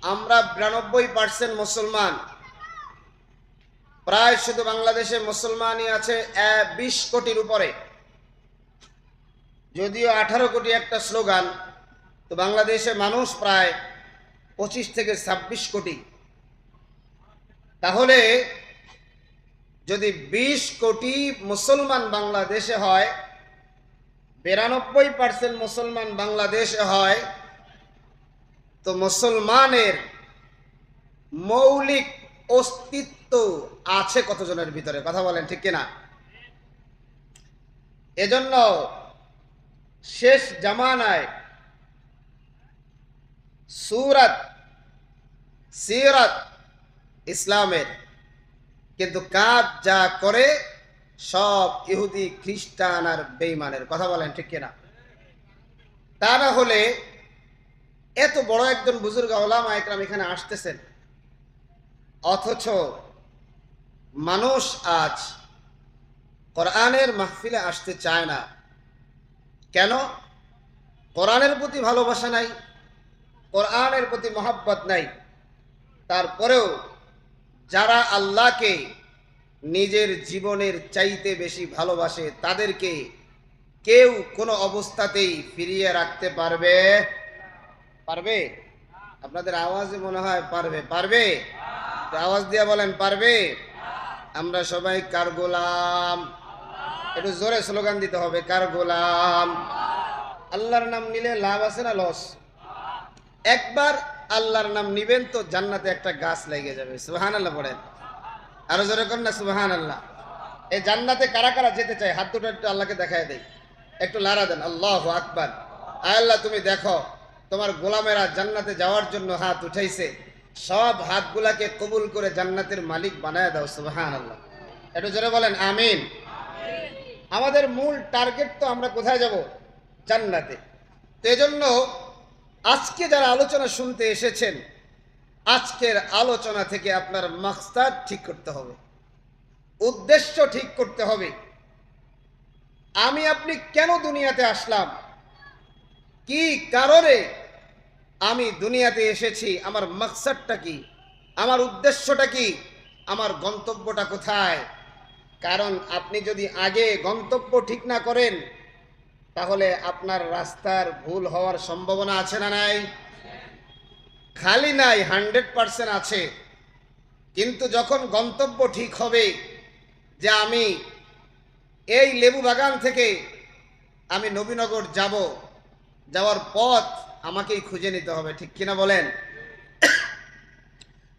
আমরা 92% মুসলমান। প্রায় শুধু বাংলাদেশে মুসলমানই আছে 20 কোটির উপরে। যদিও 18 কোটি একটা স্লোগান, তো বাংলাদেশে মানুষ প্রায় 25 থেকে 26 কোটি। তাহলে যদি 20 কোটি মুসলমান বাংলাদেশে হয়, 92% মুসলমান বাংলাদেশে হয়, তো মুসলমানের মৌলিক অস্তিত্ব আছে কতজনের ভিতরে? কথা বলেন ঠিক কিনা? এজন্য শেষ জামানায় সূরাত সিরাত ইসলামের কিন্তু কাজ যা করে সব ইহুদি খ্রিস্টান আর বেঈমানের। কথা বলেন ঠিক কিনা? তা না হলে এত বড় একজন বুজুর্গ ওলামা একরাম এখানে আসতেছেন, অথচ মানুষ আজ কোরআনের মাহফিলে আসতে চায় না। কেন? কোরআনের প্রতি ভালোবাসা নাই, কোরআনের প্রতি মহব্বত নাই। তারপরেও যারা আল্লাহকে নিজের জীবনের চাইতে বেশি ভালোবাসে তাদেরকে কেউ কোনো অবস্থাতেই ফিরিয়ে রাখতে পারবে? পারবে? আপনাদের আওয়াজে মনে হয় পারবে। পারবে? আওয়াজ দিয়ে বলেন পারবে? আমরা সবাই কার গোলাম? একটু জোরে স্লোগান দিতে হবে, কার গোলাম? আল্লাহর নাম নিলে লাভ আছে না লস? একবার আল্লাহর নাম নিবেন তো জান্নাতে একটা গাছ লেগে যাবে। সুবহানাল্লাহ পড়েন, আরো জোরে করেন না সুবহানাল্লাহ। এই জান্নাতে কারা কারা যেতে চায়? হাত দুটো একটু আল্লাহকে দেখায় দেই, একটু লাড়া দেন। আল্লাহু আকবার। আল্লাহ তুমি দেখো তোমার গোলামেরা জান্নাতে যাওয়ার জন্য হাত উঠাইছে, সব হাতগুলাকে কবুল করে জান্নাতের মালিক বানায় দাও। সুবহানাল্লাহ। একটু জোরে বলেন আমিন। আমাদের মূল টার্গেট তো আমরা কোথায় যাব? জান্নাতে। তো এজন্য আজকে যারা আলোচনা শুনতে এসেছেন, আজকের আলোচনা থেকে আপনার মাকসাদ ঠিক করতে হবে, উদ্দেশ্য ঠিক করতে হবে। আমি আপনি কেন দুনিয়াতে আসলাম, কি কারণে আমি দুনিয়াতে এসেছি, আমার মাকসাদটা কি, আমার উদ্দেশ্যটা কি, আমার গন্তব্যটা কোথায়? কারণ আপনি যদি আগে গন্তব্য ঠিক না করেন তাহলে আপনার রাস্তার ভুল হওয়ার সম্ভাবনা আছে না নাই? খালি নাই, 100% আছে। কিন্তু যখন গন্তব্য ঠিক হবে যে আমি এই লেবু বাগান থেকে আমি নবীনগর যাব, যাওয়ার পথ আমাকেই খুঁজে নিতে হবে। ঠিক কিনা বলেন?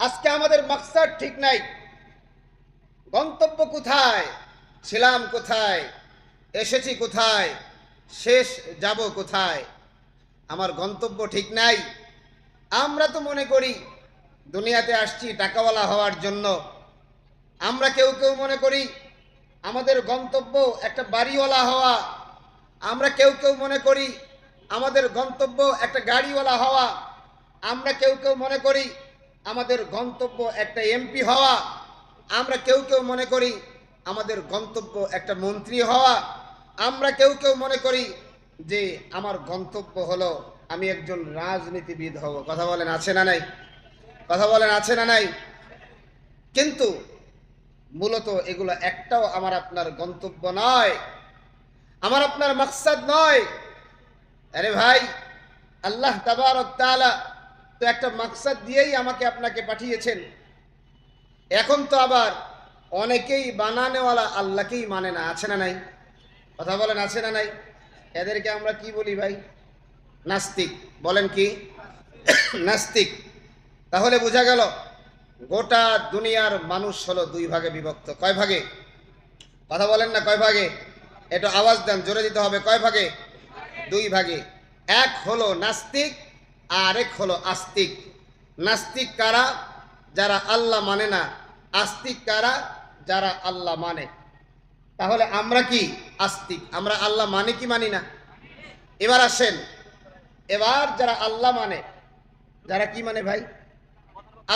আজকে আমাদের মাকসাদ ঠিক নাই, গন্তব্য কোথায়, ছিলাম কোথায়, এসেছি কোথায়, শেষ যাব কোথায়, আমার গন্তব্য ঠিক নাই। আমরা তো মনে করি দুনিয়াতে আসছি টাকাওয়ালা হওয়ার জন্য। আমরা কেউ কেউ মনে করি আমাদের গন্তব্য একটা বাড়িওয়ালা হওয়া। আমরা কেউ কেউ মনে করি আমাদের গন্তব্য একটা গাড়িওয়ালা হওয়া। আমরা কেউ কেউ মনে করি আমাদের গন্তব্য একটা এমপি হওয়া। আমরা কেউ কেউ মনে করি আমাদের গন্তব্য একটা মন্ত্রী হওয়া। আমরা কেউ কেউ মনে করি যে আমার গন্তব্য হলো আমি একজন রাজনীতিবিদ হব। কথা বলেন আছে না নাই? কথা বলেন আছে না নাই? কিন্তু মূলত এগুলো একটাও আমার আপনার গন্তব্য নয়, আমার আপনার মাকসাদ নয়। আরে ভাই, আল্লাহ তাবারক তাআলা তো একটা মাকসাদ দিয়েই আমাকে আপনাকে পাঠিয়েছেন। এখন তো আবার অনেকেই বানানেওয়ালা আল্লাহকেই মানে না। আছে না নাই? কথা বলেন আছে না নাই? এদেরকে আমরা কি বলি ভাই? নাস্তিক। বলেন কি? নাস্তিক। তাহলে বোঝা গেল গোটা দুনিয়ার মানুষ হলো দুই ভাগে বিভক্ত। কয় ভাগে? কথা বলেন না কয় ভাগে? একটু আওয়াজ দেন, জোরে দিতে হবে। কয় ভাগে? দুই ভাগে। এক হলো নাস্তিক আর এক হলো আস্তিক। নাস্তিক কারা? যারা আল্লাহ মানে না। আস্তিক কারা? যারা আল্লাহ মানে। তাহলে আমরা কি? আস্তিক। আমরা আল্লাহ মানে কি মানি না? এবার আসেন, এবার যারা আল্লাহ মানে, যারা কি মানে ভাই?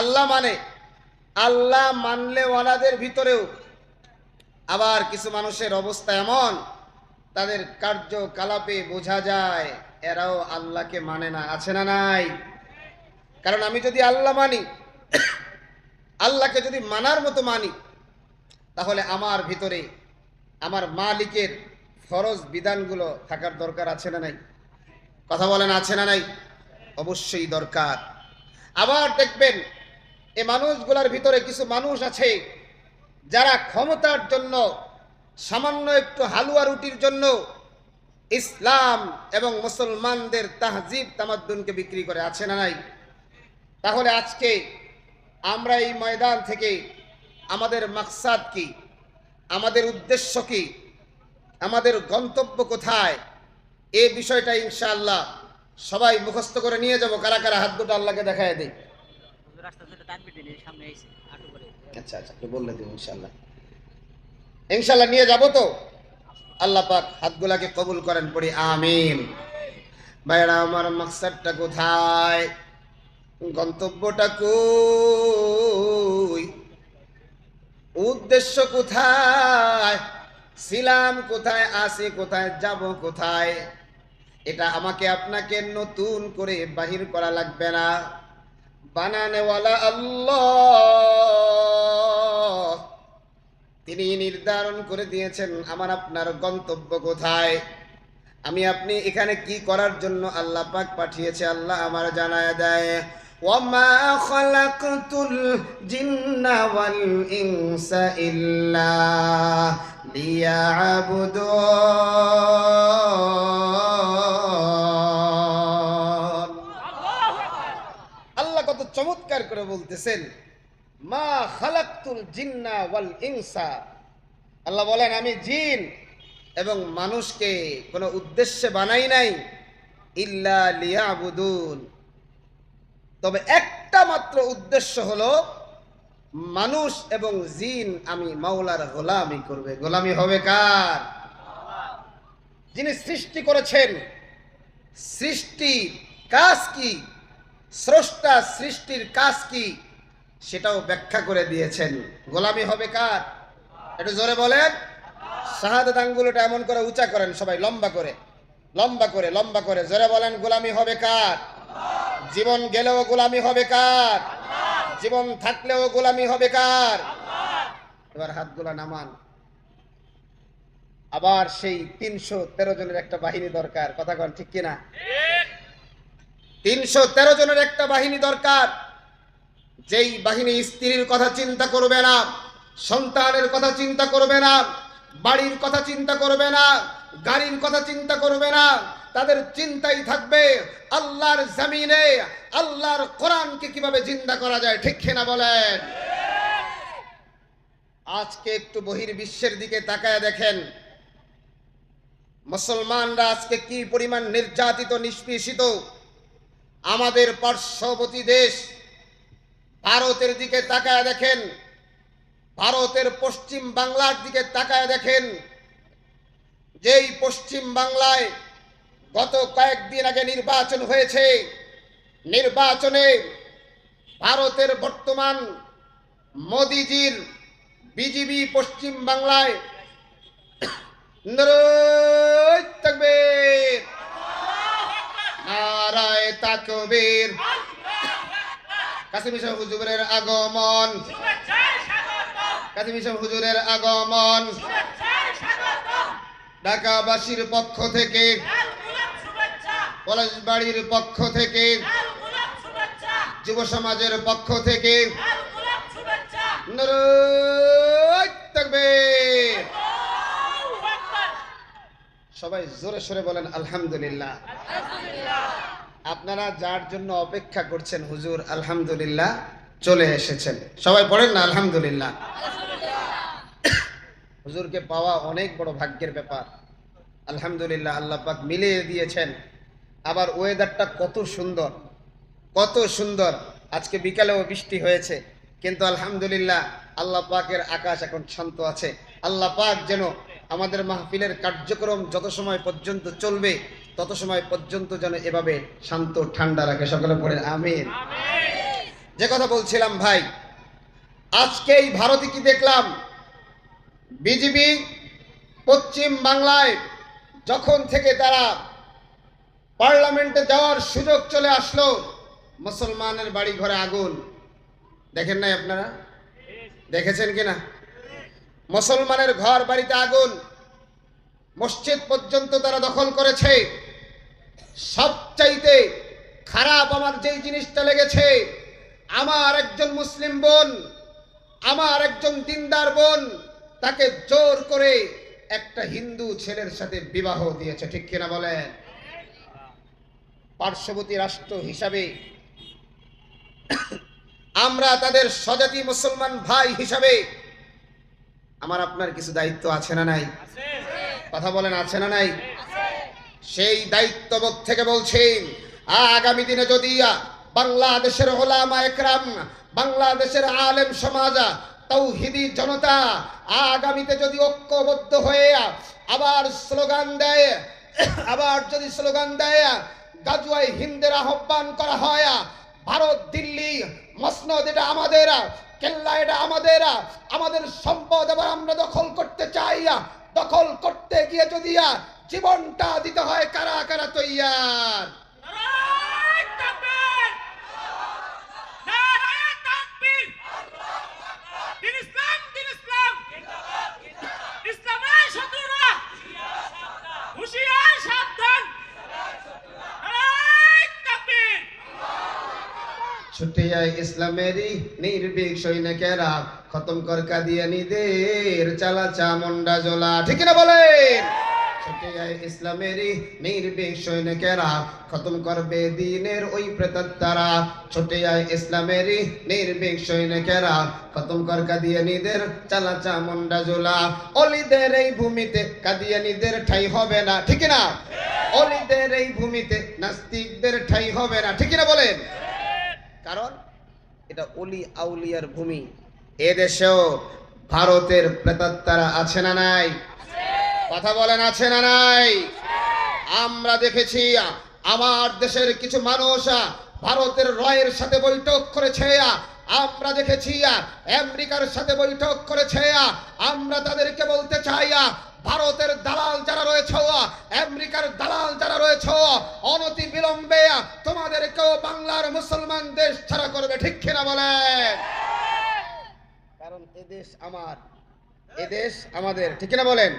আল্লাহ মানে। আল্লাহ মানলে ওয়ালাদের ভিতরেও আবার কিছু মানুষের অবস্থা এমন, তাদের কার্যকলাপে বোঝা যায় এরাও আল্লাহকে মানে না। আছে না নাই? কারণ আমি যদি আল্লাহ মানি, আল্লাহকে যদি মানার মতো মানি, তাহলে আমার ভিতরে আমার মালিকের ফরজ বিধানগুলো থাকার দরকার আছে না নাই? কথা বলেন, আছে না নাই? অবশ্যই দরকার। আবার দেখবেন এই মানুষগুলোর ভিতরে কিছু মানুষ আছে যারা ক্ষমতার জন্য, সামান্য একটু হালুয়া রুটির জন্য ইসলাম এবং মুসলমানদের তাহজিব তামাদ্দুনকে বিক্রি করে, আছে না নাই? তাহলে আজকে আমরা এই ময়দান থেকে আমাদের মাকসাদ কি, আমাদের উদ্দেশ্য কি, আমাদের গন্তব্য কোথায়, এই বিষয়টা ইনশাআল্লাহ সবাই মুখস্থ করে নিয়ে যাব। কারা কারা হাত দুটো আল্লাহকে দেখায় দেই। আচ্ছা আচ্ছা, একটু বললে দিন। ইনশাআল্লাহ ইনশাআল্লাহ নিয়ে যাব তো। আল্লাহ পাক হাতগুলাকে কবুল করেন, পড়ি আমিন। ভাইরা আমার, মাকসাদটা কোথায়, গন্তব্যটা কই, উদ্দেশ্য কোথায়, ছিলাম কোথায়, আছি কোথায়, যাব কোথায়, এটা আমাকে আপনাকে নতুন করে বাহির করা লাগবে না। বানানেওয়ালা আল্লাহ, তিনি নির্ধারণ করে দিয়েছেন আমার আপনার গন্তব্য কোথায়। আমি আপনি এখানে কি করার জন্য আল্লাহ পাক পাঠিয়েছে, আল্লাহ আমার জানায় দেয়, ওয়ামা খালাকতুল জিন্না ওয়াল ইনসা ইল্লা লিয়াবুদুন। আল্লাহ কত চমৎকার করে বলতেছেন, মা খালাকতুল জিন্না ওয়াল ইনসা। আল্লাহ বলেন, আমি জিন এবং মানুষকে কোনো উদ্দেশ্যে বানাই নাই, ইল্লা লিয়াবুদুন, তবে একটা মাত্র উদ্দেশ্য হলো মানুষ এবং জিন আমি মাওলার গোলামি করবে। গোলামি হবে কার? যিনি সৃষ্টি করেছেন। সৃষ্টির কাজ কি, স্রষ্টা সৃষ্টির কাজ কি, সেটাও ব্যাখ্যা করে দিয়েছেন। গোলামি হবে কার? একটু জোরে বলেন। শাহাদাত আঙ্গুলটা এমন করে উঁচা করেন সবাই, লম্বা করে, লম্বা করে, লম্বা করে জোরে বলেন, গোলামি হবে কার? জীবন গেলেও গোলামি হবে কার? জীবন থাকলেও গোলামি হবে কার? এবার হাতগুলা নামান। আবার সেই 313 জনের একটা বাহিনী দরকার, কথা কন ঠিক কিনা? 313 জনের একটা বাহিনী দরকার, যেই বাহিনী স্ত্রীর কথা চিন্তা করবে না, সন্তানের কথা চিন্তা করবে না, বাড়ির কথা চিন্তা করবে না, গাড়ির কথা চিন্তা করবে না, তাদের চিন্তাই থাকবে আল্লাহর জমিনে আল্লাহর কোরআনকে কিভাবে জিন্দা করা যায়, ঠিক কিনা বলেন? আজকে একটু বহির্বিশ্বের দিকে তাকায় দেখেন, মুসলমানরা আজকে কি পরিমাণ নির্যাতিত, নিষ্পেষিত। আমাদের পার্শ্ববর্তী দেশ ভারতের দিকে তাকায় দেখেন, ভারতের পশ্চিম বাংলার দিকে তাকায় দেখেন, যেই পশ্চিম বাংলায় গত কয়েকদিন আগে নির্বাচন হয়েছে, নির্বাচনে ভারতের বর্তমান মোদিজির বিজেপি পশ্চিম বাংলায় নারায়ে তাকবীর, নারায়ে তাকবীর, কাসিম সাহেব হুজুরের আগমন, কাসিম সাহেব হুজুরের আগমন, ঢাকাবাসীর পক্ষ থেকে, পলাশবাড়ির পক্ষ থেকে, যুব সমাজের পক্ষ থেকে নারায়ে তাকবীর। সবাই জোরে সোরে বলেন আলহামদুলিল্লাহ। আপনারা যার জন্য অপেক্ষা করছেন হুজুর আলহামদুলিল্লাহ চলে এসেছেন, সবাই পড়েন না আলহামদুলিল্লাহ। হুজুরকে পাওয়া অনেক বড় ভাগ্যের ব্যাপার। আলহামদুলিল্লাহ, আল্লাহ পাক মিলিয়ে দিয়েছেন। আবার ওয়েদারটা কত সুন্দর, কত সুন্দর। আজকে বিকালেও বৃষ্টি হয়েছে, কিন্তু আলহামদুলিল্লাহ আল্লাহ পাকের আকাশ এখন শান্ত আছে। আল্লাহ পাক যেন আমাদের মাহফিলের কার্যক্রম যত সময় পর্যন্ত চলবে তত সময় পর্যন্ত যেন এভাবে শান্ত ঠান্ডা রাখে। সকলে পড়ে আমিন। যে কথা বলছিলাম ভাই, আজকে এই ভারতে কি দেখলাম, বিজেপি পশ্চিম বাংলায় যখন থেকে তারা পার্লামেন্টে যাওয়ার সুযোগ চলে আসলো, মুসলমানের বাড়ি ঘরে আগুন, দেখেন নাই আপনারা? দেখেছেন কিনা? মুসলমানের ঘর বাড়িতে আগুন, মসজিদ পর্যন্ত তারা দখল করেছে। সবচাইতে খারাপ আমার যেই জিনিসটা লেগেছে, আমার একজন মুসলিম বোন, আমার একজন দিনদার বোন, তাকে জোর করে একটা হিন্দু ছেলের সাথে বিবাহ দিয়েছে, ঠিক কিনা বলেন? পার্শ্ববর্তী রাষ্ট্র হিসাবে আমরা তাদের স্বজাতি মুসলমান ভাই হিসাবে আমার আপনার কিছু দায়িত্ব আছে না নাই? কথা বলেন, আছে না নাই? সেই দায়িত্ববোধ থেকে বলছেন, আগামী দিনে যদি বাংলাদেশের ওলামা একরাম, বাংলাদেশের আলেম সমাজ, তৌহিদি জনতা আগামীতে যদি ঐক্যবদ্ধ হয়ে আবার স্লোগান দেয়, আবার যদি স্লোগান দেয়, গাজওয়াই হিন্দের আহ্বান করা হয়, ভারত দিল্লি মসনদ এটা আমাদের, কেল্লা এটা আমাদের, আমাদের সম্পদ এবার আমরা দখল করতে চাই, দখল করতে গিয়ে যদি জীবনটা দিতে হয়, কারা কারা তৈয়ার? ছুটে আয় ইসলামেরই নির্ভীক সৈনিকেরা, খতম কর কাদিয়ানীদের চালা চামুন্ডা জোলা, ঠিক না বলেন? ছুটে আয় ইসলামেরই নির্ভীক সৈনিকেরা, খতম করবে দ্বীনের ওই প্রেতাত্মারা। ছুটে আয় ইসলামেরই নির্ভীক সৈনিকেরা, খতম কর কাদিয়ানীদের চালা চামুন্ডা জোলা। অলিদের এই ভূমিতে কাদিয়ানীদের ঠাঁই হবে না, ঠিক না? অলিদের এই ভূমিতে নাস্তিকদের ঠাঁই হবে না, ঠিক না বলেন? কারণ এটা অলি আউলিয়ার ভূমি। এদেশেও ভারতের প্রেতাত্মারা আছে না নাই? কথা বলেন, আছে না নাই? আমরা দেখেছি আমার দেশের কিছু মানুষ ভারতের রয়ের সাথে বৈঠক করেছে, আমরা দেখেছি আমেরিকার সাথে বৈঠক করেছে। আমরা তাদেরকে বলতে চাই, ভারতের দালাল যারা রয়েছে, আমেরিকার দালাল যারা রয়েছে, অনতি বিলম্বে তোমাদেরকেও বাংলার মুসলমান দেশ ছাড়া করবে, ঠিক কিনা বলেন? কারণ এদেশ আমার, এদেশ আমাদের, ঠিক কিনা বলেন?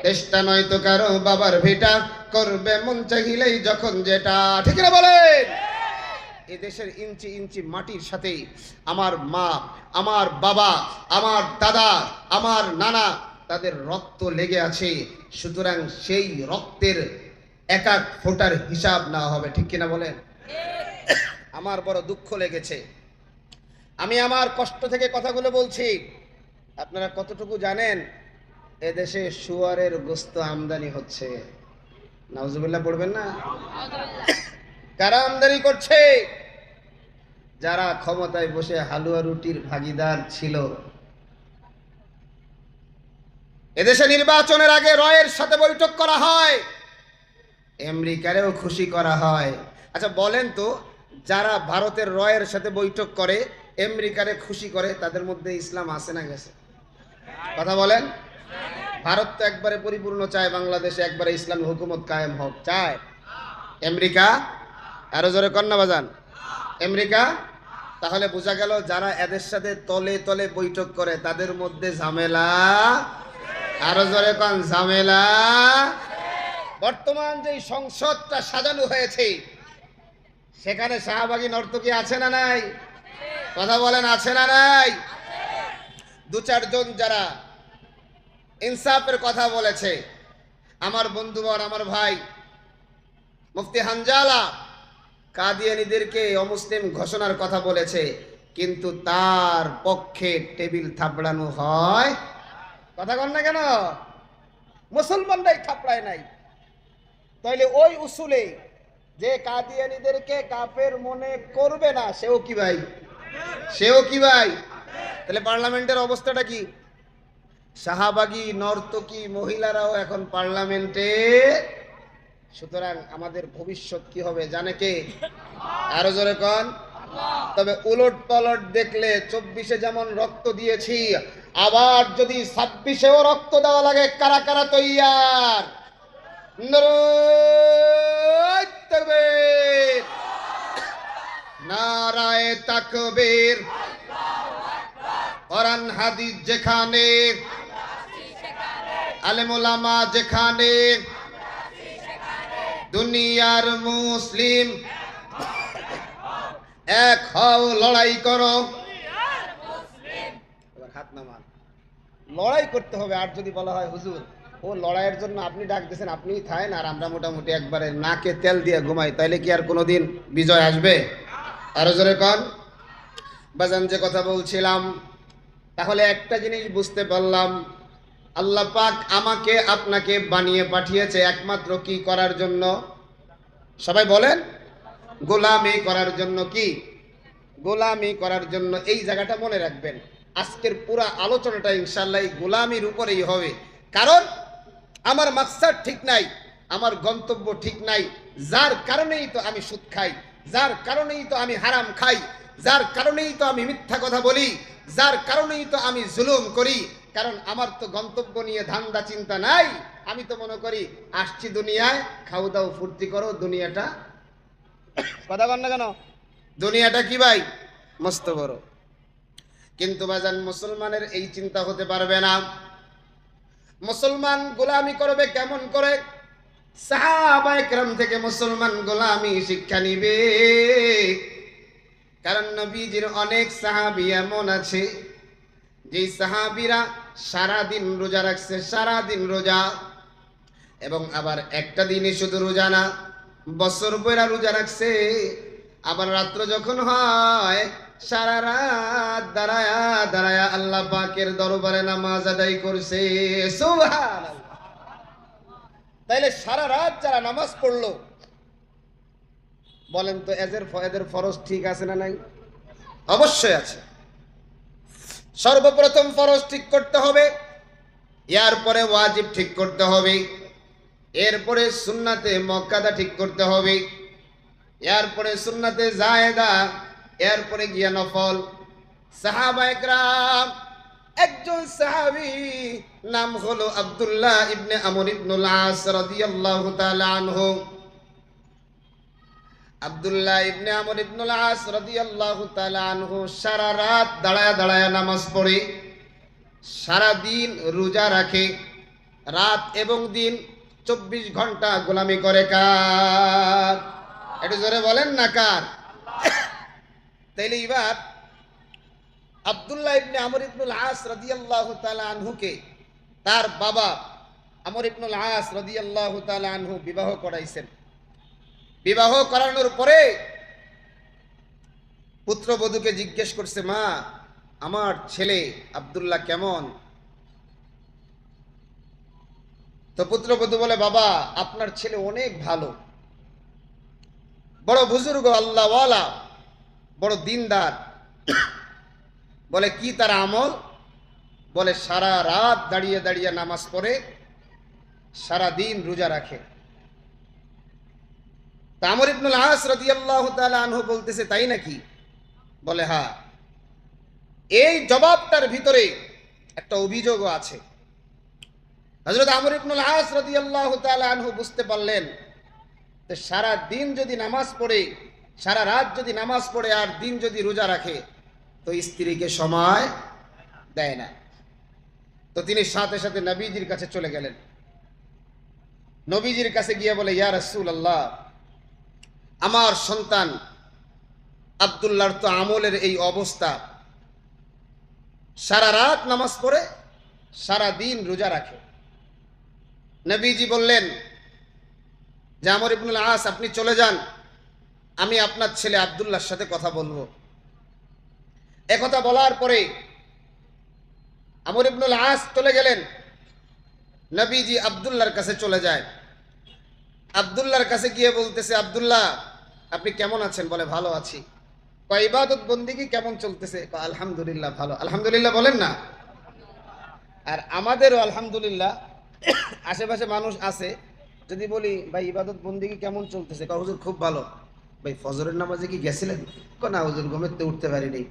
দেশটা নয় তো কারো বাবার ভিটা, করবে মন চাহিলেই যখন যেটা, ঠিক কিনা বলেন? এদেশের ইঞ্চি ইঞ্চি মাটির সাথে আমার মা, আমার বাবা, আমার দাদা, আমার নানা, তাদের রক্ত লেগে আছে। সুতরাং সেই রক্তের এক এক ফোঁটার হিসাব না হবে, ঠিক কিনা বলেন? আমার বড় দুঃখ লেগেছে, আমি আমার কষ্ট থেকে কথাগুলো বলছি। আপনারা কতটুকু জানেন এদেশে শুয়ারের গোস্ত আমদানি হচ্ছে? নাউজুবিল্লাহ পড়বেন না? কারা আমদানি করছে? যারা ক্ষমতায় বসে হালুয়া রুটির ভাগিদার ছিল। এদেশে নির্বাচনের আগে রয়ের সাথে বৈঠক করা হয়, আমেরিকারেও খুশি করা হয়। আচ্ছা বলেন তো, যারা ভারতের রয়ের সাথে বৈঠক করে, আমেরিকারে খুশি করে, তাদের মধ্যে ইসলাম আছে না গেছে? কথা বলেন। ভারত তো একবারে পরিপূর্ণ চায় বাংলাদেশে একবারে ইসলামী হুকুমত কায়েম হোক, চায়। আমেরিকা আরো জোরে কন্যা বাজান, আমেরিকা। তাহলে বোঝা গেল যারা এদের সাথে তলে তলে বৈঠক করে তাদের মধ্যে ঝামেলা, আরো জোরে কন ঝামেলা। বর্তমান যে সংসদটা সাজানো হয়েছে সেখানে শাহবাগী নর্তকী আছে না নাই? কথা বলেন, আছে না নাই? দু চারজন যারা ইনসাফের কথা বলেছে, আমার বন্ধুবর, আমার ভাই মুফতি হানজালা কাদিয়ানীদেরকে অমুসলিম ঘোষণার কথা বলেছে, কিন্তু তার পক্ষে টেবিল থাপড়ানো হয়। কথা বল না কেন? মুসলমানরাই থাপড়ায় নাই। তাইলে ওই উসুলে যে কাদিয়ানীদেরকে কাফের মনে করবে না, সেও কি ভাই? সেও কি ভাই? তাহলে পার্লামেন্টের অবস্থাটা কি? শাহবাগী নর্তকী মহিলারাও এখন পার্লামেন্টে। সুতরাং আমাদের ভবিষ্যৎ কি হবে জানে কে? আরো জোরে কন। তবে উলট পালট দেখলে 24-এ যেমন রক্ত দিয়েছি, আবার যদি 26-এও রক্ত দেওয়া লাগে, কারা কারা তৈয়ার? নারায়ে তাকবীর। নারায়ে তাকবীর। কোরআন হাদিস যেখানে, আলেম ওলামা যেখানে, দুনিয়ার মুসলিম এক হও, লড়াই করো। এবার হাত নামান। লড়াই করতে হবে। আর যদি বলা হয় হুজুর ও লড়াইয়ের জন্য আপনি ডাক দিয়েছেন, আপনি থাকেন আর আমরা মোটামুটি একবারে নাকে তেল দিয়ে ঘুমাই, তাইলে কি আর কোনোদিন বিজয় আসবে? আরো জোরে কন। বাজান যে কথা বলছিলাম, তাহলে একটা জিনিস বুঝতে পারলাম, আল্লাহ পাক আমাকে আপনাকে বানিয়ে পাঠিয়েছে একমাত্র কি করার জন্য? সবাই বলেন, গোলামি করার জন্য। কি? গোলামি করার জন্য। এই জায়গাটা মনে রাখবেন। আজকের পুরো আলোচনাটা ইনশাআল্লাহ এই গোলামির উপরেই হবে। কারণ আমার মাকসাদ ঠিক নাই, আমার গন্তব্য ঠিক নাই, যার কারণেই তো আমি সুদ খাই, যার কারণেই তো আমি হারাম খাই, যার কারণেই তো আমি মিথ্যা কথা বলি, যার কারণেই তো আমি জুলুম করি। কারণ আমার তো গন্তব্য নিয়ে ধান্দা চিন্তা নাই। আমি তো মনে করি আসছি দুনিয়ায়, খাও দাও ফুর্তি করো, দুনিয়াটা কথা বল না কেন, দুনিয়াটা কি ভাই মস্ত বড়। কিন্তু বাজান মুসলমানের এই চিন্তা হতে পারবে না। মুসলমান গোলামি করবে কেমন করে? সাহাবায়ে কেরাম থেকে মুসলমান গোলামি শিক্ষা নিবে। কারণ নবীজির অনেক সাহাবী এমন আছে যে সাহাবীরা সারাদিন রোজা রাখছে, সারাদিন রোজা, এবং আবার একটা দিনই শুধু রোজা না, বছর বইরা রোজা রাখছে। আবার রাত্র যখন হয় সারা রাত দাঁড়ায়া দাঁড়ায়া আল্লাহ পাকের দরবারে নামাজ আদায় করছে। সুবহানাল্লাহ। তাইলে সারা রাত যারা নামাজ পড়লো, বলেন তো এদের ফরজ ঠিক আছে না নাই? অবশ্যই আছে। সর্বপ্রথম ফরজ ঠিক করতে হবে, এরপরে ওয়াজিব ঠিক করতে হবে, এরপরে সুন্নাতে মুআক্কাদা ঠিক করতে হবে, এরপরে সুন্নাতে জায়েদা, এরপরে গিয়া নফল। সাহাবায়ে কেরাম, একজন সাহাবী নাম হলো আব্দুল্লাহ ইবনে আমর ইবনুল আস রাদিয়াল্লাহু তাআলা আনহু। আব্দুল্লাহ ইবনে আমর ইবনুল আস রাদিয়াল্লাহু তাআলা আনহু সারা রাত দাঁড়ায়া দাঁড়ায়া নামাজ পড়ে, সারা দিন রোজা রাখে, রাত এবং দিন 24 ঘন্টা গোলামি করে। কার? একটু জোরে বলেন না কার? তাইলে এবার আব্দুল্লাহ ইবনে আমর ইবনুল আস রাদিয়াল্লাহু তাআলা আনহুকে তার বাবা আমর ইবনুল আস রাদিয়াল্লাহু তাআলা আনহু বিবাহ করাইছেন। বিবাহ করানোর পরে পুত্রবধূকে জিজ্ঞেস করছে, মা আমার ছেলে আব্দুল্লাহ কেমন? তো পুত্রবধূ বলে, বাবা আপনার ছেলে অনেক ভালো, বড় বুজুর্গ, আল্লাহওয়ালা, বড় দিনদার। বলে কি তার আমল? বলে সারা রাত দাঁড়িয়ে দাঁড়িয়ে নামাজ পড়ে, সারা দিন রোজা রাখে। তা আমর ইবনুল আস রাদিয়াল্লাহু তাআলা আনহু বলতেছে, তাই নাকি? বলে হ্যাঁ। এই জবাবটার ভিতরে একটা অভিযোগও আছে। হযরত আমর ইবনুল আস রাদিয়াল্লাহু তাআলা আনহু বুঝতে পারলেন যে সারা দিন যদি নামাজ পড়ে, সারা রাত যদি নামাজ পড়ে আর দিন যদি রোজা রাখে, তো স্ত্রীকে সময় দেয় না। তো তিনি সাথে সাথে নবীজির কাছে চলে গেলেন। নবীজির কাছে গিয়ে বলে, ইয়া রাসূলুল্লাহ, আমার সন্তান আব্দুল্লাহর তো আমলের এই অবস্থা, সারা রাত নামাজ পড়ে, সারা দিন রোজা রাখে। নবীজি বললেন যে আমর ইবনুল আস, আপনি চলে যান, আমি আপনার ছেলে আব্দুল্লাহর সাথে কথা বলবো। একথা বলার পরে আমর ইবনুল আস চলে গেলেন। নবীজি আব্দুল্লাহর কাছে চলে যায়। আব্দুল্লাহর কাছে গিয়ে বলতেছে, আব্দুল্লাহ আপনি কেমন আছেন? বলে ভালো আছি। কয় ইবাদত বন্দেগী কেমন চলতেছে? কয় আলহামদুলিল্লাহ ভালো। আলহামদুলিল্লাহ বলেন না। আর আমাদেরও আলহামদুলিল্লাহ। আশেপাশে মানুষ আছে, যদি বলি ভাই ইবাদত বন্দেগী কেমন চলতেছে, কয় হুজুর খুব ভালো। ভাই ফজরের নামাজে কি গেছিলেন? কয় না হুজুর, ঘুমেতে উঠতে পারিনি।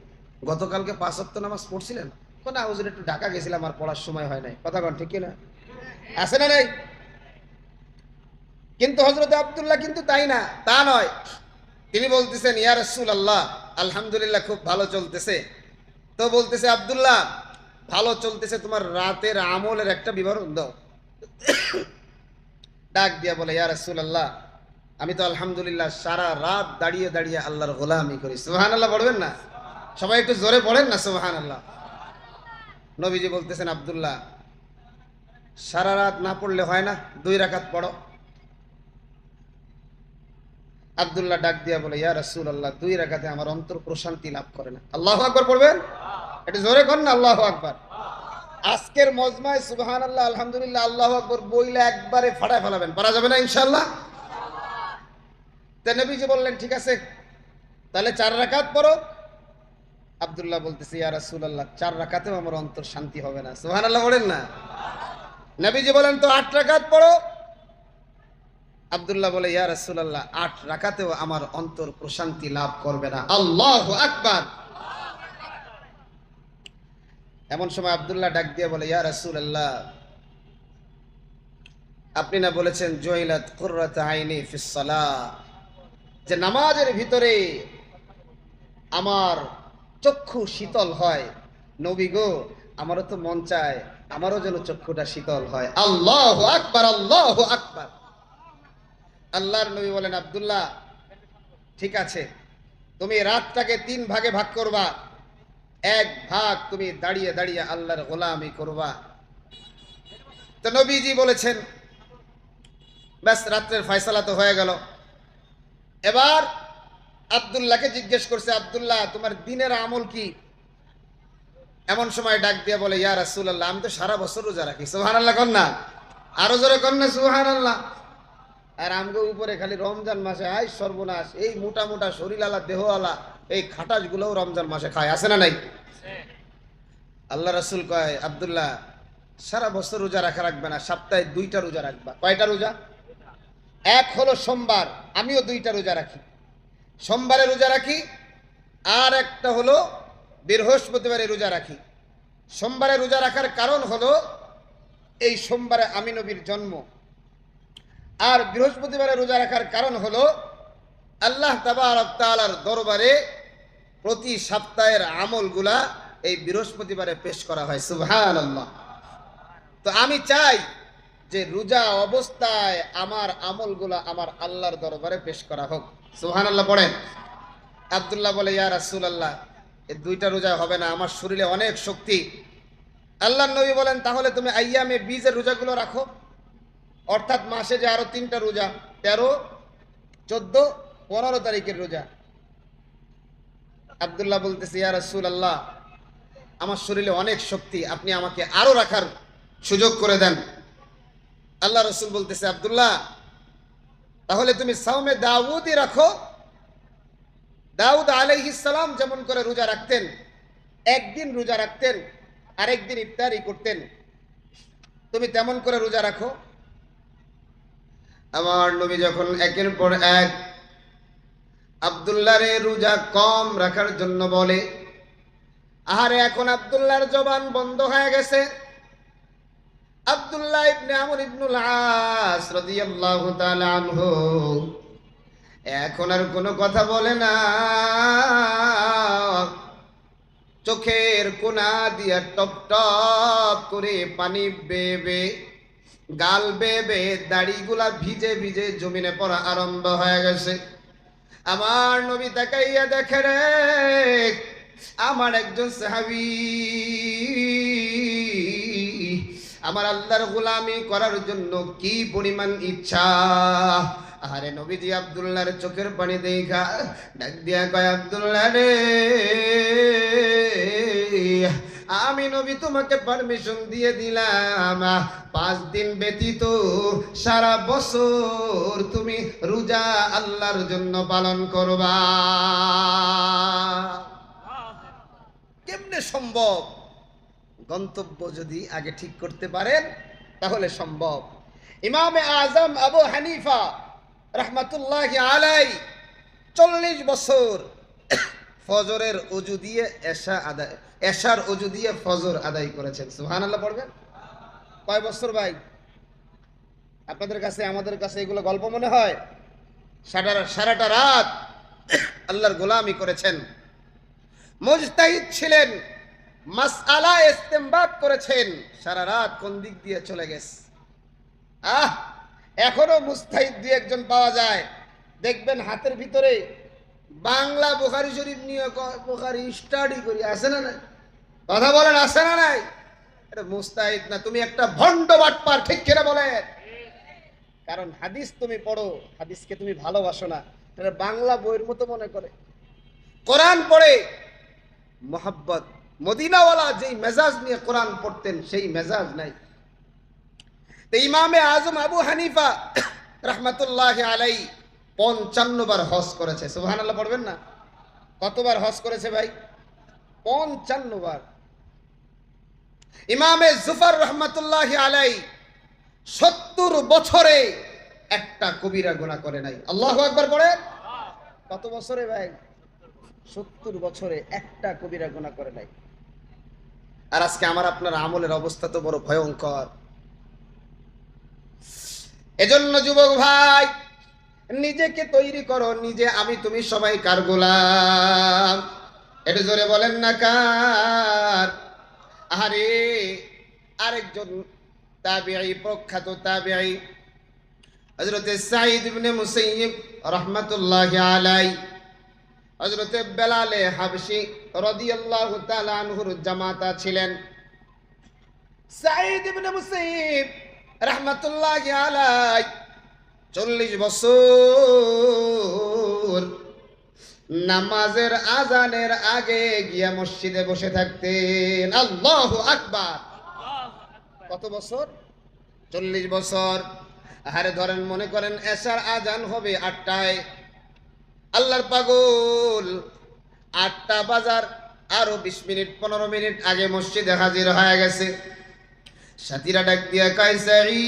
গতকালকে 5 ওয়াক্ত নামাজ পড়ছিলেন? কয় না হুজুর, একটু ঢাকা গেছিলাম, আর পড়ার সময় হয় নাই। কথা কন ঠিক না? আছে না নাই? কিন্তু হযরত আব্দুল্লাহ কিন্তু তাই না, তা নয়। তিনি বলতেছেন, ইয়া রাসূলুল্লাহ, আলহামদুলিল্লাহ খুব ভালো চলতেছে। তো বলতেছে, আব্দুল্লাহ ভালো চলতেছে, তোমার রাতের আমলের একটা বিবরণ দাও। ডাক দিয়া বলে, ইয়া রাসূলুল্লাহ, আমি তো আলহামদুলিল্লাহ সারা রাত দাঁড়িয়ে দাঁড়িয়ে আল্লাহর গোলামি করি। সুবহানাল্লাহ পড়বেন না? সবাই একটু জোরে পড়েন না সুবহানাল্লাহ। নবীজি বলতেছেন, আব্দুল্লাহ সারা রাত না পড়লে হয় না, 2 রাকাত পড়ো। আব্দুল্লাহ ডাক দিয়া বলে, ইয়া রাসূলুল্লাহ 2 রাকাতে আমার অন্তর প্রশান্তি লাভ করে না। আল্লাহু আকবার পড়বেন, একটু জোরে করেন না আল্লাহু আকবার। আজকের মজমায় সুবহানাল্লাহ আলহামদুলিল্লাহ আল্লাহু আকবার বইলে একবারে ফাটায় ফেলাবেন, পারা যাবে না ইনশাআল্লাহ। তো নবীজি বললেন, ঠিক আছে তাহলে 4 রাকাত পড়ো। আব্দুল্লাহ বলতেছে, ইয়া রাসূলুল্লাহ 4 রাকাতেও আমার অন্তর শান্তি হবে না। সুবহানাল্লাহ বলেন না? নবীজি বলেন, তো 8 রাকাত পড়ো। আব্দুল্লাহ বলে, ইয়া রাসূলুল্লাহ 8 রাকাতেও আমার অন্তর প্রশান্তি লাভ করবে না। আল্লাহু আকবার। এমন সময় আব্দুল্লাহ ডাক দিয়ে বলে, ইয়া রাসূলুল্লাহ আপনি না বলেছেন জুইলাত কুররাতু আইনি ফিস সালাহ, যে নামাজের ভিতরে আমার চক্ষু শীতল হয়। নবী গো, আমারও তো মন চায় আমারও যেন চক্ষুটা শীতল হয়। আল্লাহু আকবার, আল্লাহু আকবার। আল্লাহর নবী বলেন, আব্দুল্লাহ ঠিক আছে, তুমি রাতটাকে 3 ভাগে ভাগ করবা। 1 ভাগ তুমি দাঁড়িয়ে দাঁড়িয়ে আল্লাহর গোলামি করবা। তো নবীজি বলেছেন, ব্যাস রাত্রের ফয়সালা তো হয়ে গেল। এবার আব্দুল্লাহকে জিজ্ঞেস করছে, আব্দুল্লাহ তোমার দিনের আমল কি? এমন সময় ডাক দিয়ে বলে, ইয়া রাসূলুল্লাহ আমি তো সারা বছর রোজা রাখি। সুবহানাল্লাহ কন না, আরো জোরে কন না সুবহানাল্লাহ। আর আমগো উপরে খালি রমজান মাসে আই সর্বনাশ, এই মোটা মোটা শরীরওয়ালা দেহওয়ালা এই খাটাস গুলোও রমজান মাসে খায়, আছে না নাই? আল্লাহ রাসূল কয়, আব্দুল্লাহ সারা বছর রোজা রাখা রাখবে না, সপ্তাহে 2টা রোজা রাখবা। কয়টা রোজা? এক হলো সোমবার, আমিও 2টা রোজা রাখি, সোমবারে রোজা রাখি। আর একটা হলো বৃহস্পতিবারে রোজা রাখি। সোমবারে রোজা রাখার কারণ হলো এই সোমবারে আমি নবীর জন্ম। আর বৃহস্পতিবারে রোজা রাখার কারণ হলো আল্লাহ তাবারক তাআলার দরবারে প্রতি সপ্তাহের আমলগুলা এই বৃহস্পতিবারে পেশ করা হয়। সুবহানাল্লাহ। তো আমি চাই যে রোজা অবস্থায় আমার আমলগুলা আমার আল্লাহর দরবারে পেশ করা হোক। সুবহানাল্লাহ পড়েন। আব্দুল্লাহ বলে, ইয়া রাসূলুল্লাহ এই 2টা রোজা হবে না, আমার শরীরে অনেক শক্তি। আল্লাহর নবী বলেন, তাহলে তুমি আইয়ামে বীজের রোজাগুলো রাখো, অর্থাৎ মাসে যে আরো 3টা রোজা, 13, 14, 15 তারিখের রোজা। আব্দুল্লাহ বলতেছে, ইয়া রাসূলুল্লাহ আমার শরীরে অনেক শক্তি, আপনি আমাকে আরো রাখার সুযোগ করে দেন। আল্লাহ রাসূল বলতেছে, আব্দুল্লাহ তাহলে তুমি সাওমে দাউদই রাখো। দাউদ আলাইহিস সালাম যেমন করে রোজা রাখতেন, একদিন রোজা রাখতেন আরেকদিন ইফতারি করতেন, তুমি তেমন করে রোজা রাখো। আমার নবী যখন একের পর এক আব্দুল্লাহর রোজা কম রাখার জন্য বলে, আরে এখন আব্দুল্লাহর জবান বন্ধ হয়ে গেছে। আব্দুল্লাহ ইবনে আমর ইবনুল আস রাদিয়াল্লাহু তাআলা আনহু এখন আর কোনো কথা বলে না। চোখের কোনা দিয়া টপ টপ করে পানি বেবে, গাল বেবে, দাড়িগুলা ভিজে ভিজে জমিনে পড়া আরম্ভ হয়ে গেছে। আমার নবী তাকাইয়া দেখে রে, আমার একজন সাহাবী আমার আল্লাহর গোলামি করার জন্য কি পরিমাণ ইচ্ছা। আরে নবীজি আব্দুল্লাহর চোখের পানি দেখা ডাক দিয়া কয়, আব্দুল্লাহ রে আমি নবী তোমাকে পারমিশন দিয়ে দিলাম 5 দিন ব্যতীত সারা বছর তুমি রোজা আল্লাহর জন্য পালন করবা। কেমনে সম্ভব? গন্তব্য যদি আগে ঠিক করতে পারেন তাহলে সম্ভব। ইমামে আজম আবু হানিফা রাহমাতুল্লাহি আলাইহি 40 বছর ফজরের ওযু দিয়ে এশার ওযু দিয়ে ফজর আদায় করেছেন। সুবহানাল্লাহ পড়বেন। কয় বছর ভাই? আপনাদের কাছে আমাদের কাছে এগুলো গল্প মনে হয়? সারাটা রাত আল্লাহর গোলামি করেছেন, মুজতাহিদ ছিলেন, মাসআলা ইস্তেমবাত করেছেন, সারা রাত কোন দিক দিয়ে চলে গেছে। এখনো মুজতাহিদ দুই একজন পাওয়া যায়, দেখবেন হাতের ভিতরে বাংলা বুখারী শরীফ নিয়ে বুখারী স্টাডি করি, আছে না নাই? কথা বলেন, আছে না নাই? এটা মুজতাহিদ না, তুমি একটা ভণ্ড বাটপার, ঠিক কিনা বলেন? কারণ হাদিস তুমি পড়ো, হাদিসকে তুমি ভালোবাসো না, এটা বাংলা বইয়ের মতো মনে করে। কোরআন পড়ে মোহাব্বত, মদিনাওয়ালা যেই মেজাজ নিয়ে কোরআন পড়তেন সেই মেজাজ নাই। তো ইমামে আজম আবু হানিফা রাহমাতুল্লাহি আলাইহি 55 বার হজ করেছে। সুবহানাল্লাহ পড়বেন না? কতবার হজ করেছে ভাই? 55 বার। ইমামে জুফার রাহমাতুল্লাহি আলাইহি 70 বছরে একটা কবিরা গুনাহ করে নাই। আল্লাহু আকবার পড়ে। কত বছরে ভাই? 70 বছরে একটা কবিরা গুনাহ করে নাই। আর আজকে আমার আপনার আমলের অবস্থা তো বড় ভয়ঙ্কর। এজন্য যুবক ভাই, নিজেকে তৈরি করো, নিজে আমি তুমি সবাই কার গোলাম? একটু জোরে বলেন না কার? আরে আরেকজন তাবিঈ, প্রখ্যাত তাবিঈ হযরত সাঈদ ইবনে মুসাইয়্যিব রাহমাতুল্লাহি আলাইহি হযরত বেলাল হাবশী রাদিয়াল্লাহু তাআলা আনহুর জামাতা ছিলেন। সাঈদ ইবনে মুসাইয়্যিব রাহমাতুল্লাহি আলাইহি 40 বছর নামাজের আজানের আগে গিয়া মসজিদে বসে থাকতেন। আল্লাহু আকবার। কত বছর? 40 বছর। আরে ধরেন, মনে করেন এশার আজান হবে 8টায়, আল্লাহর পাগল 8টা বাজার আরো 20 মিনিট 15 মিনিট আগে মসজিদে হাজির হয়ে গেছে। সাথীরা ডাক দিয়া কয়, সাঈদ,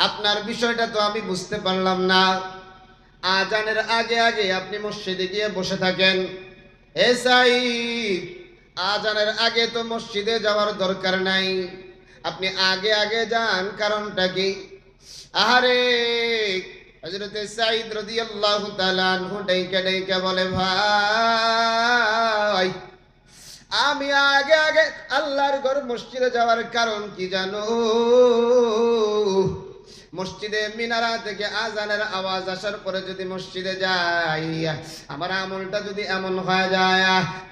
আপনার বিষয়টা তো আমি বুঝতে পারলাম না। আজানের আগে আগে আপনি মসজিদে গিয়ে বসে থাকেন। হে সাঈদ, আজানের আগে তো মসজিদে যাওয়ার দরকার নাই, আপনি আগে আগে যান, কারণটা কি? আহারে হযরত সাঈদ রাদিয়াল্লাহু তাআলা আনহু ডাইকা বলে, ভাই, আমি আগে আগে আল্লাহর ঘর মসজিদে যাওয়ার কারণ কি জানো? মসজিদে মিনারা থেকে আজানের আওয়াজ আসার পরে যদি মসজিদে যাই, আমার আমলটা যদি এমন হয়ে যায়,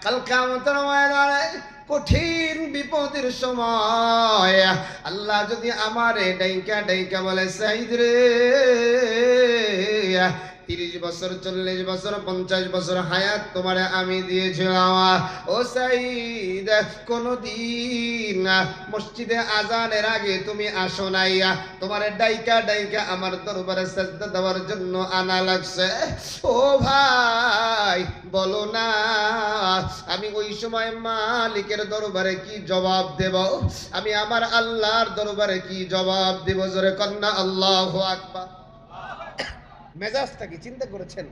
কাল কিয়ামতের ময়দানে কঠিন বিপদের সময় আল্লাহ যদি আমারে ডাইকা বলে, সাঈদ রে, 30 বছর 40 বছর 50 বছর হায়াত তোমারে আমি দিয়েছিলাম, ও সাঈদ, কোনদিন মসজিদে আজানের আগে তুমি আসো নাই, তোমারে ডাইকা আমার দরবারে সাজদা দেওয়ার জন্য আনা লাগছে। ও ভাই, বলো না, আমি ওই সময় মালিকের দরবারে কি জবাব দেব? আমি আমার আল্লাহর দরবারে কি জবাব দেব? জোরে কন্না আল্লাহু আকবার। মেজাজটা কি চিন্তা করেছেন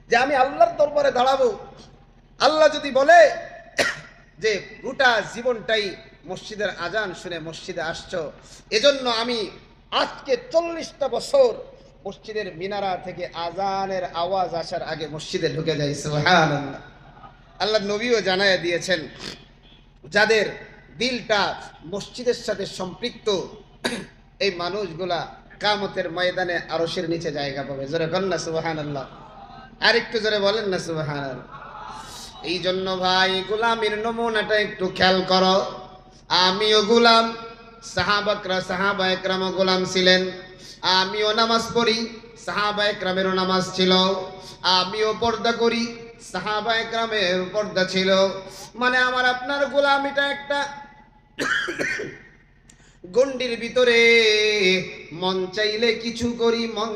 যে আমি আল্লাহর দরবারে দাঁড়াবো? আল্লাহ যদি বলে যে গোটা জীবনটাই মসজিদের আজান শুনে মসজিদে আসছো, এজন্য আমি আজকে 40টা বছর মসজিদের মিনারা থেকে আজানের আওয়াজ আসার আগে মসজিদে ঢুকে যাই। সুবহানাল্লাহ। আল্লাহ নবীও জানায় দিয়েছেন, যাদের দিলটা মসজিদের সাথে সম্পৃক্ত, এই মানুষগুলা কিয়ামতের ময়দানে আরশের নিচে জায়গা পাবে। জোরে বলেন না সুবহানাল্লাহ। আর একটু জোরে বলেন না সুবহানাল্লাহ। এই জন্য ভাই, গোলামীর নমুনাটা একটু খেয়াল করো। আমিও গোলাম, সাহাবা একরামও গোলাম ছিলেন। আমিও নামাজ পড়ি, সাহাবা একরামেরও নামাজ ছিল। আমিও পর্দা করি, সাহাবা একরামের পর্দা ছিল। মানে আমার আপনার গোলামিটা একটা গণ্ডির ভিতরে, মন চাইলে কিছু করি, মন